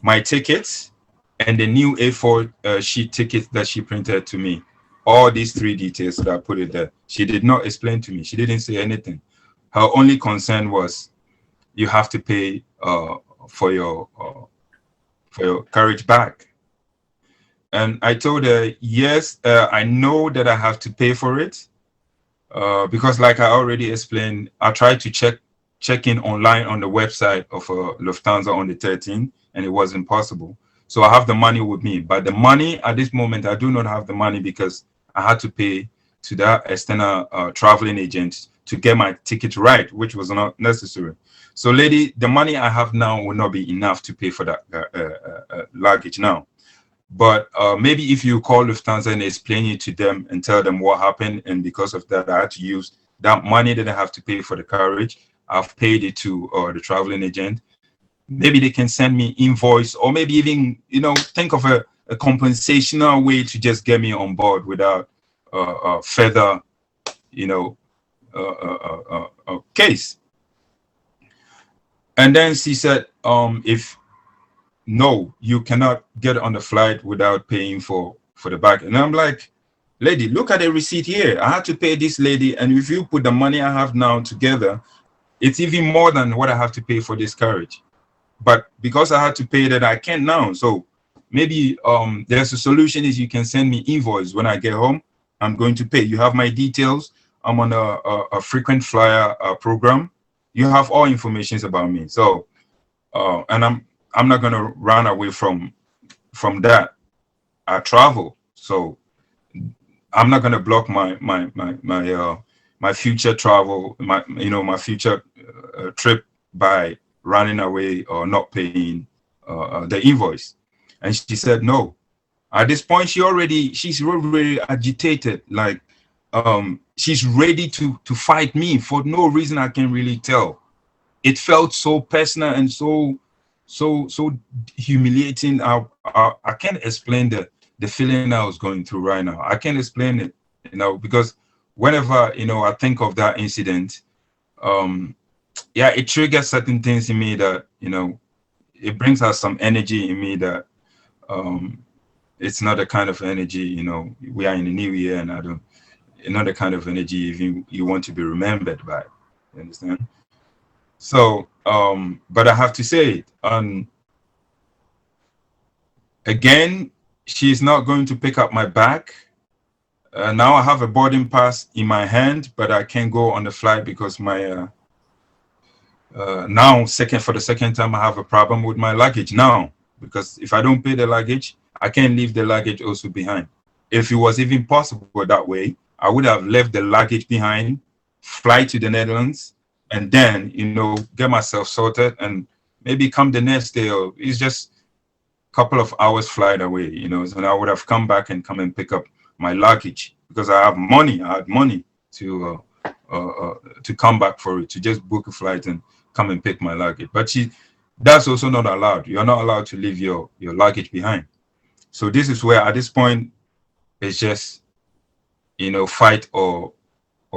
My tickets and the new A4 sheet ticket that she printed to me. All these three details that I put it there. She did not explain to me. She didn't say anything. Her only concern was, you have to pay for your carriage back. And I told her, yes, I know that I have to pay for it, because like I already explained, I tried to check in online on the website of Lufthansa on the 13th, and it was impossible. So I have the money with me, but the money at this moment, I do not have the money, because I had to pay to that external traveling agent to get my ticket right, which was not necessary. So lady, the money I have now will not be enough to pay for that luggage now. But maybe if you call Lufthansa and explain it to them and tell them what happened, and because of that I had to use that money that I have to pay for the carriage, I've paid it to the traveling agent. Maybe they can send me invoice, or maybe even, you know, think of a compensational way to just get me on board without further, you know, case. And then she said, if no, you cannot get on the flight without paying for the bag. And I'm like, lady, look at the receipt here. I had to pay this lady, and if you put the money I have now together, it's even more than what I have to pay for this carriage. But because I had to pay that, I can't now. So maybe there's a solution, is you can send me invoice when I get home. I'm going to pay. You have my details. I'm on a frequent flyer program. You have all information about me. So and I'm not gonna run away from that. I travel, so I'm not gonna block my future travel, my future trip by running away or not paying the invoice. And she said no. At this point, she's already agitated, like she's ready to fight me for no reason I can really tell. It felt so personal and so humiliating. I can't explain the feeling I was going through right now. I can't explain it, you know, because whenever, you know, I think of that incident, yeah, it triggers certain things in me that, you know, it brings out some energy in me that it's not the kind of energy, you know, we are in the new year, and not the kind of energy you want to be remembered by. You understand? So, but I have to say it. Again, she's not going to pick up my bag. Now I have a boarding pass in my hand, but I can't go on the flight because my now for the second time I have a problem with my luggage now, because if I don't pay the luggage, I can't leave the luggage also behind. If it was even possible that way, I would have left the luggage behind, fly to the Netherlands, and then, you know, get myself sorted, and maybe come the next day, or it's just a couple of hours flight away, you know. So I would have come back and come and pick up my luggage, because I had money to come back for it, to just book a flight and come and pick my luggage. But that's also not allowed. You're not allowed to leave your luggage behind. So this is where, at this point, it's just, you know, fight or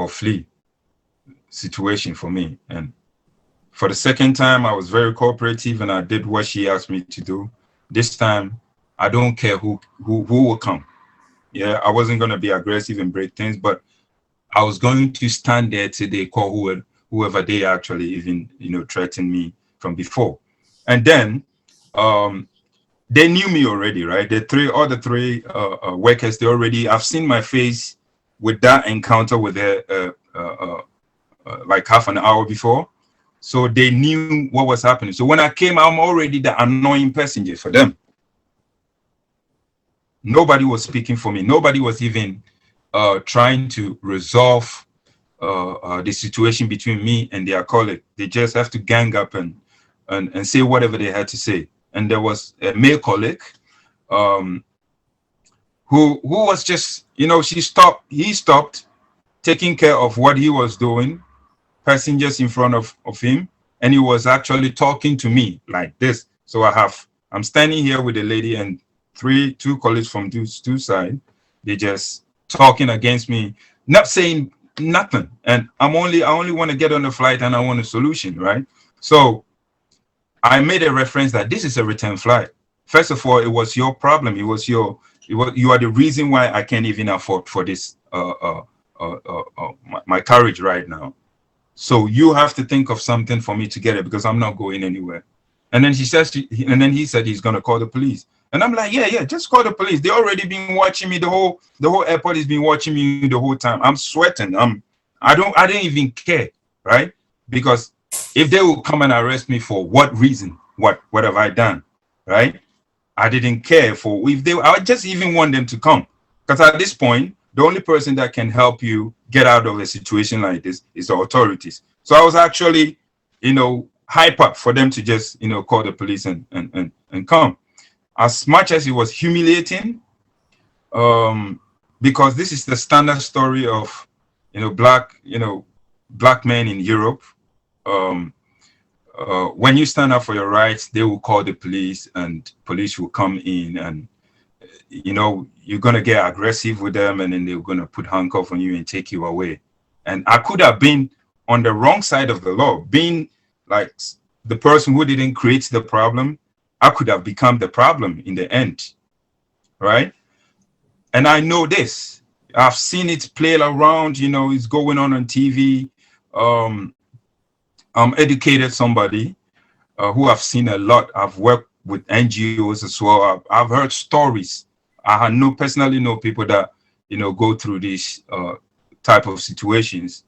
flee situation for me. And for the second time, I was very cooperative and I did what she asked me to do. This time, I don't care who will come. Yeah, I wasn't going to be aggressive and break things, but I was going to stand there till they call whoever they actually even, you know, threatened me from before. And then they knew me already, right? All the three workers, I've seen my face with that encounter with her like half an hour before. So they knew what was happening. So when I came, I'm already the annoying passenger for them. Nobody was speaking for me. Nobody was even trying to resolve the situation between me and their colleague. They just have to gang up and say whatever they had to say. And there was a male colleague who was just, you know, he stopped taking care of what he was doing, passengers in front of him, and he was actually talking to me like this. So I'm standing here with a lady and two colleagues from those two sides. They just talking against me, not saying nothing. And I only want to get on the flight and I want a solution, right? So I made a reference that this is a return flight. First of all, it was your problem. You are the reason why I can't even afford for this my carriage right now. So you have to think of something for me to get it, because I'm not going anywhere. And then he said he's gonna call the police. And I'm like, yeah, just call the police. They already been watching me. The whole airport has been watching me the whole time. I'm sweating. I didn't even care, right? Because if they will come and arrest me for what reason, what have I done, right? I didn't care for I just even want them to come, because at this point the only person that can help you get out of a situation like this is the authorities. So I was actually, hype up for them to just, call the police and come. As much as it was humiliating, because this is the standard story of, black men in Europe. Um, when you stand up for your rights, they will call the police, and police will come in, and you're gonna get aggressive with them, and then they're gonna put handcuff on you and take you away. And I could have been on the wrong side of the law, being like the person who didn't create the problem. I could have become the problem in the end, right? And I know this. I've seen it play around. It's going on TV. I'm educated somebody who I've seen a lot. I've worked with NGOs as well. I've heard stories. I personally know people that go through these type of situations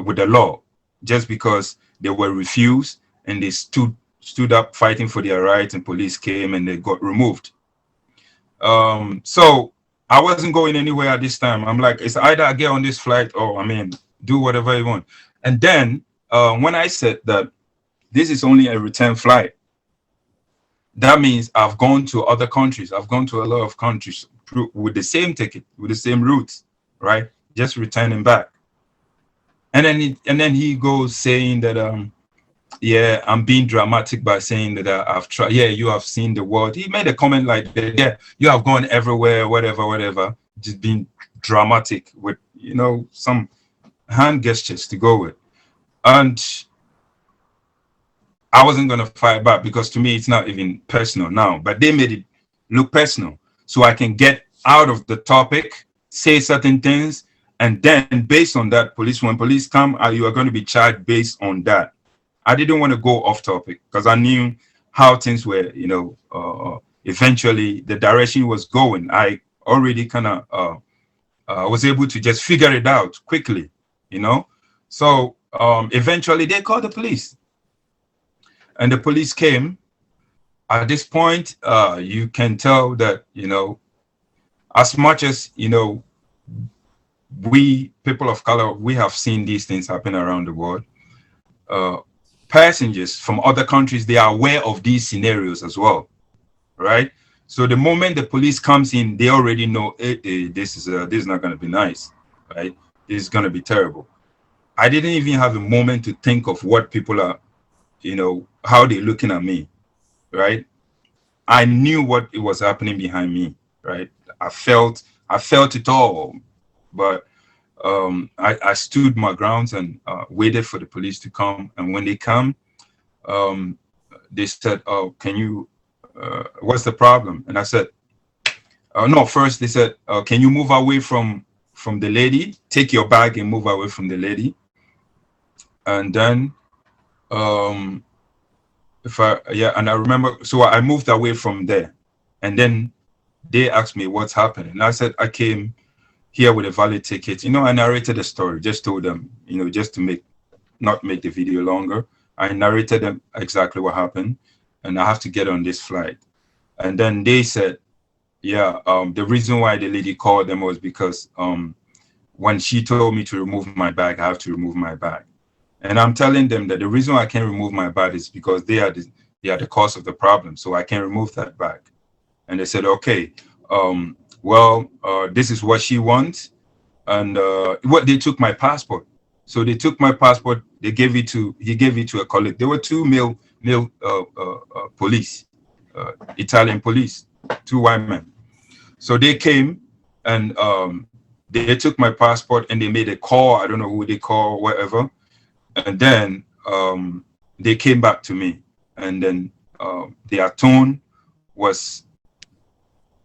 with the law, just because they were refused and they stood up fighting for their rights, and police came and they got removed. So I wasn't going anywhere at this time. I'm like, it's either I get on this flight or do whatever you want. And then when I said that this is only a return flight, that means I've gone to other countries. I've gone to a lot of countries with the same ticket, with the same routes, right? Just returning back. And then he goes saying that, yeah, I'm being dramatic by saying that I've tried. Yeah, you have seen the world. He made a comment like that. Yeah, you have gone everywhere, whatever. Just being dramatic with, some hand gestures to go with. And I wasn't going to fight back, because to me, it's not even personal now. But they made it look personal, so I can get out of the topic, say certain things, and then based on that, when police come, you are going to be charged based on that. I didn't want to go off topic, because I knew how things were, eventually the direction was going. I already kind of was able to just figure it out quickly, So eventually they called the police. And the police came. At this point, you can tell that, as much as, we people of color, we have seen these things happen around the world. Passengers from other countries, they are aware of these scenarios as well, right? So the moment the police comes in, they already know, this is not going to be nice, right? This is going to be terrible. I didn't even have a moment to think of what people are, how they're looking at me, right? I knew what it was happening behind me, right? I felt it all, but I stood my grounds and waited for the police to come. And when they come, they said, "Oh, can you? What's the problem?" And I said, "No." First, they said, "Can you move away from the lady? Take your bag and move away from the lady." And then, and I remember, so I moved away from there, and then they asked me what's happening, and I said I came here with a valid ticket. I narrated the story, just told them, just to not make the video longer. I narrated them exactly what happened, and I have to get on this flight. And then they said, yeah, the reason why the lady called them was because when she told me to remove my bag, I have to remove my bag. And I'm telling them that the reason why I can't remove my bag is because they are the cause of the problem, so I can't remove that bag. And they said, okay, this is what she wants. And they took my passport. So they took my passport. He gave it to a colleague. There were two male police, Italian police, two white men. So they came and they took my passport and they made a call. I don't know who they call, whatever. And then they came back to me, and then their tone was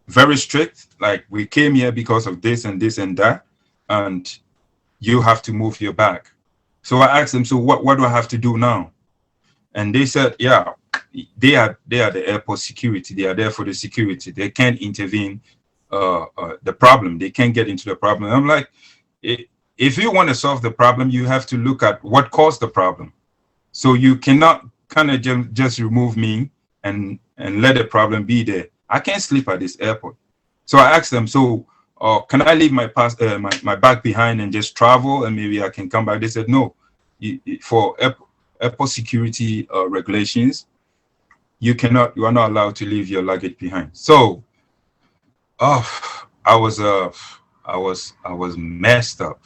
very strict. Like, we came here because of this and this and that, and you have to move your bag. So I asked them, so what do I have to do now? And they said, yeah, they are the airport security. They are there for the security. They can't intervene the problem. They can't get into the problem. I'm like, if you want to solve the problem, you have to look at what caused the problem. So you cannot kind of just remove me and let the problem be there. I can't sleep at this airport. So I asked them, so or can I leave my bag behind and just travel and maybe I can come back? They said, no, for airport security regulations, you are not allowed to leave your luggage behind. So, I was messed up.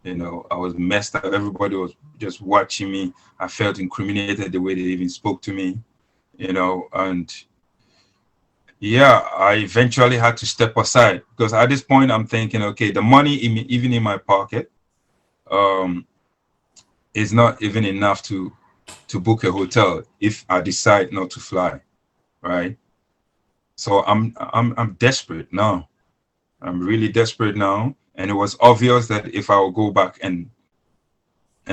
I was messed up. Everybody was just watching me. I felt incriminated the way they even spoke to me, and yeah, I eventually had to step aside because at this point I'm thinking, okay, the money even in my pocket is not even enough to book a hotel if I decide not to fly, right? So I'm desperate now. I'm really desperate now, and it was obvious that if I would go back and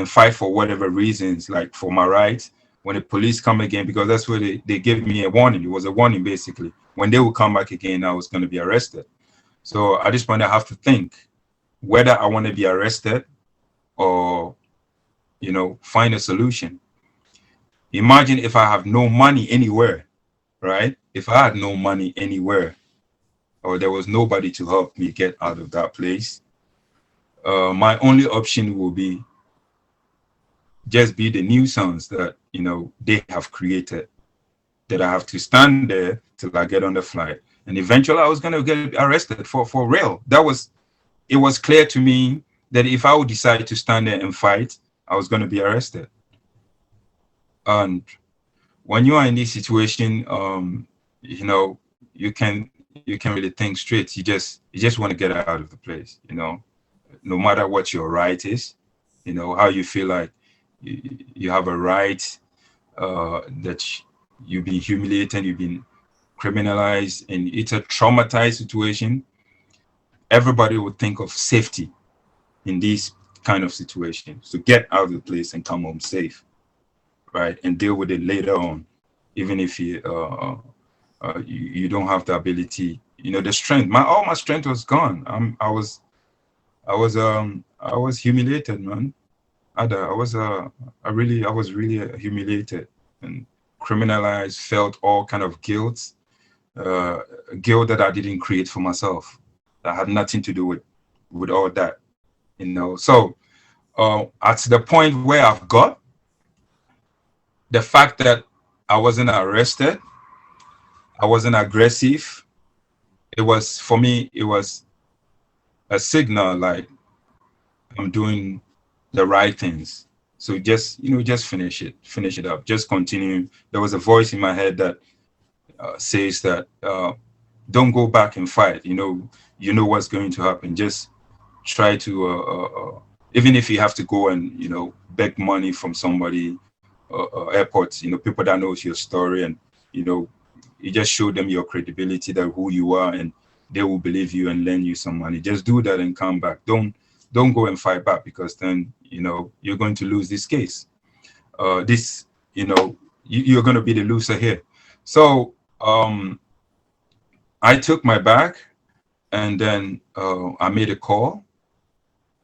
fight for whatever reasons, like for my rights, when the police come again, because that's where they gave me a warning. It was a warning basically. When they would come back again, I was going to be arrested. So at this point, I have to think whether I want to be arrested or, find a solution. Imagine if I have no money anywhere, right? If I had no money anywhere, or there was nobody to help me get out of that place, my only option will be just be the nuisance that, they have created, that I have to stand there till I get on the flight. And eventually I was going to get arrested for real. It was clear to me that if I would decide to stand there and fight, I was going to be arrested. And when you are in this situation, you can really think straight. You just want to get out of the place, no matter what your right is, how you feel like you have a right, that you've been humiliated, you've been criminalized, and it's a traumatized situation. Everybody would think of safety in these kind of situations, to get out of the place and come home safe, right, and deal with it later on, even if you don't have the ability, the strength. All my strength was gone. I was humiliated, man. I was really humiliated and criminalized. Felt all kind of guilt that I didn't create for myself. That had nothing to do with all that, So at the point where I've got, the fact that I wasn't arrested, I wasn't aggressive, for me, it was a signal like I'm doing the right things. So just finish it up, just continue. There was a voice in my head that says that don't go back and fight. You know what's going to happen. Just try to even if you have to go and beg money from somebody, airports, people that knows your story, and you just show them your credibility, that who you are, and they will believe you and lend you some money. Just do that and come back. Don't go and fight back, because then you're going to lose this case. You're going to be the loser here. So I took my bag, and then I made a call,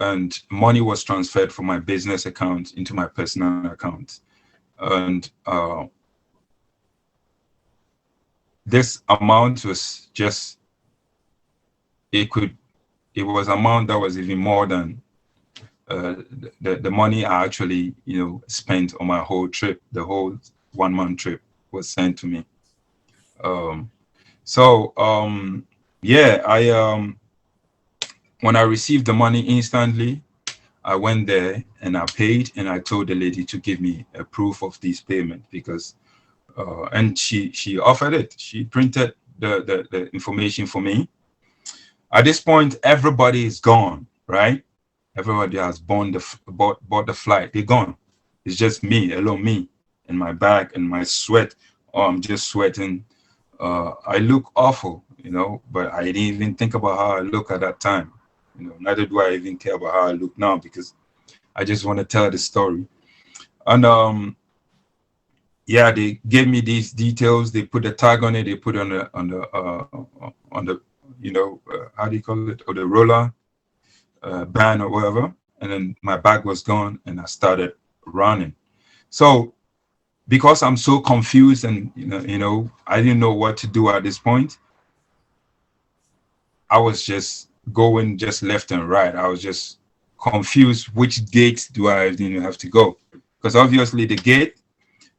and money was transferred from my business account into my personal account. And this amount was just, it was amount that was even more than the money I actually spent on my whole trip. The whole 1 month trip was sent to me. Yeah, when I received the money instantly, I went there and I paid, and I told the lady to give me a proof of this payment, because and she offered it. She printed the information for me. At this point, everybody is gone, right? Everybody has bought the flight. They're gone. It's just me, alone, me, and my bag and my sweat. Oh, I'm just sweating. I look awful, but I didn't even think about how I look at that time. Neither do I even care about how I look now, because I just want to tell the story. And yeah, they gave me these details. They put a tag on it. They put it on the how do you call it? Or the roller band or whatever. And then my bag was gone, and I started running. So because I'm so confused, and I didn't know what to do at this point, I was just going just left and right. I was just confused which gate do I have to go, because obviously the gate,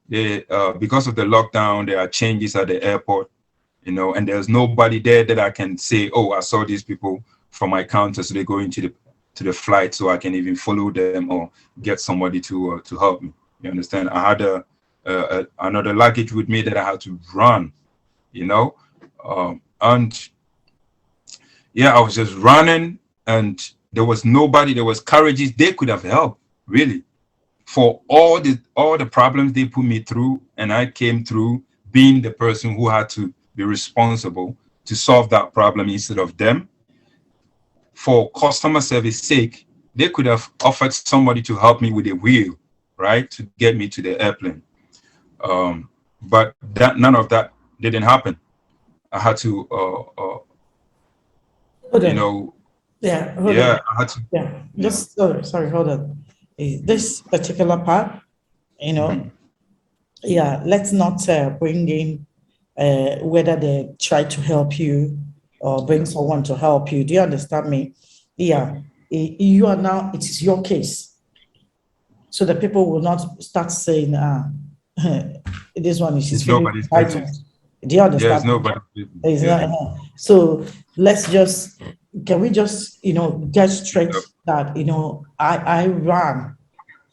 because of the lockdown, there are changes at the airport, and there's nobody there that I can say, oh, I saw these people from my counter, so they go into the flight, so I can even follow them or get somebody to help me. You understand? I had another luggage with me that I had to run, and yeah, I was just running, and there was nobody. There was carriages they could have helped, really, for all the problems they put me through, and I came through being the person who had to be responsible to solve that problem instead of them. For customer service sake, they could have offered somebody to help me with a wheel, right, to get me to the airplane. But none of that didn't happen. I had to,
Yeah, hold
yeah,
on.
I had to.
Yeah, just sorry, hold on. This particular part, yeah, let's not bring in whether they try to help you or bring someone to help you. Do you understand me? Yeah, you are now, it is your case. So the people will not start saying, this one is
It's
feeling
nobody's
entitled.
business.
Do you understand?
Yeah, it's nobody's business.
It's not, so let's just, can we just, get straight that, I ran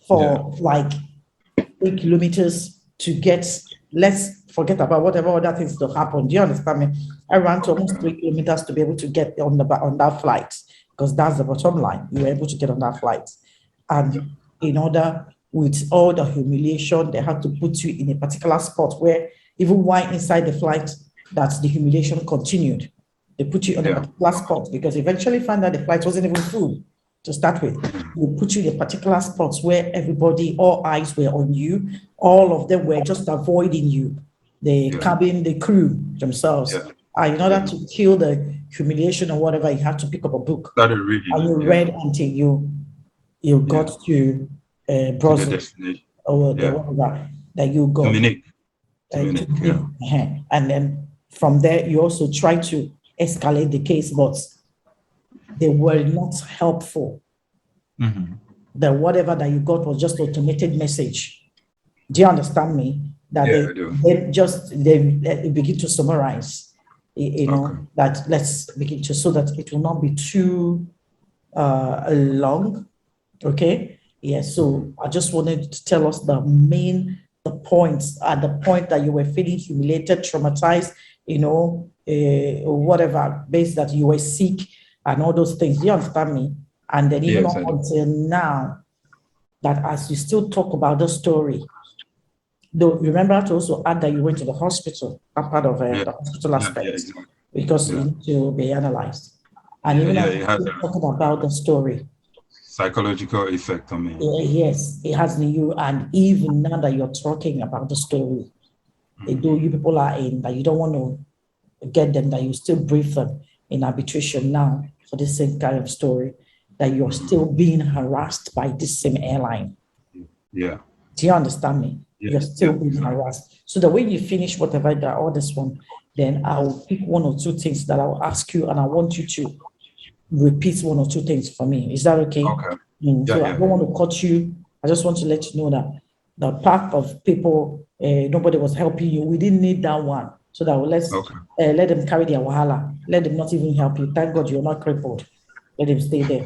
for like 8 kilometers to get, let's forget about whatever other things to happen. Do you understand me? I ran to almost 3 kilometers to be able to get on that flight, because that's the bottom line. You were able to get on that flight. And in order, with all the humiliation, they had to put you in a particular spot where even while inside the flight, that the humiliation continued. They put you on a particular spot, because eventually found that the flight wasn't even full to start with. They put you in a particular spot where everybody, all eyes were on you. All of them were just avoiding you. The cabin, the crew themselves. In order to kill the humiliation or whatever, you had to pick up a book.
Started reading.
And you read until you got to Brussels or whatever that you got. And then from there, you also try to escalate the case, but they were not helpful. That whatever that you got was just automated message. Do you understand me? That they begin to summarize, that let's begin to, so that it will not be too long. Okay. Yeah. So I just wanted to tell us the points at the point that you were feeling humiliated, traumatized, whatever, based that you were sick and all those things. Do you understand me? And then even up until now, that as you still talk about the story, though, remember to also add that you went to the hospital, a part of the hospital aspect, because you need to be analyzed. And even as you're talking about the story,
psychological effect on me.
Yes, it has in you. And even now that you're talking about the story, though you people are in, that you don't want to get them, that you still brief them in arbitration now for the same kind of story, that you're still being harassed by this same airline.
Yeah.
Do you understand me? You're still being harassed. So the way you finish whatever that all this one, then I'll pick one or two things that I'll ask you, and I want you to repeat one or two things for me. Is that okay?
Okay.
So I don't want to cut you. I just want to let you know that the part of people, nobody was helping you. We didn't need that one. So that let them carry their wahala. Let them not even help you. Thank God you're not crippled. Let them stay there.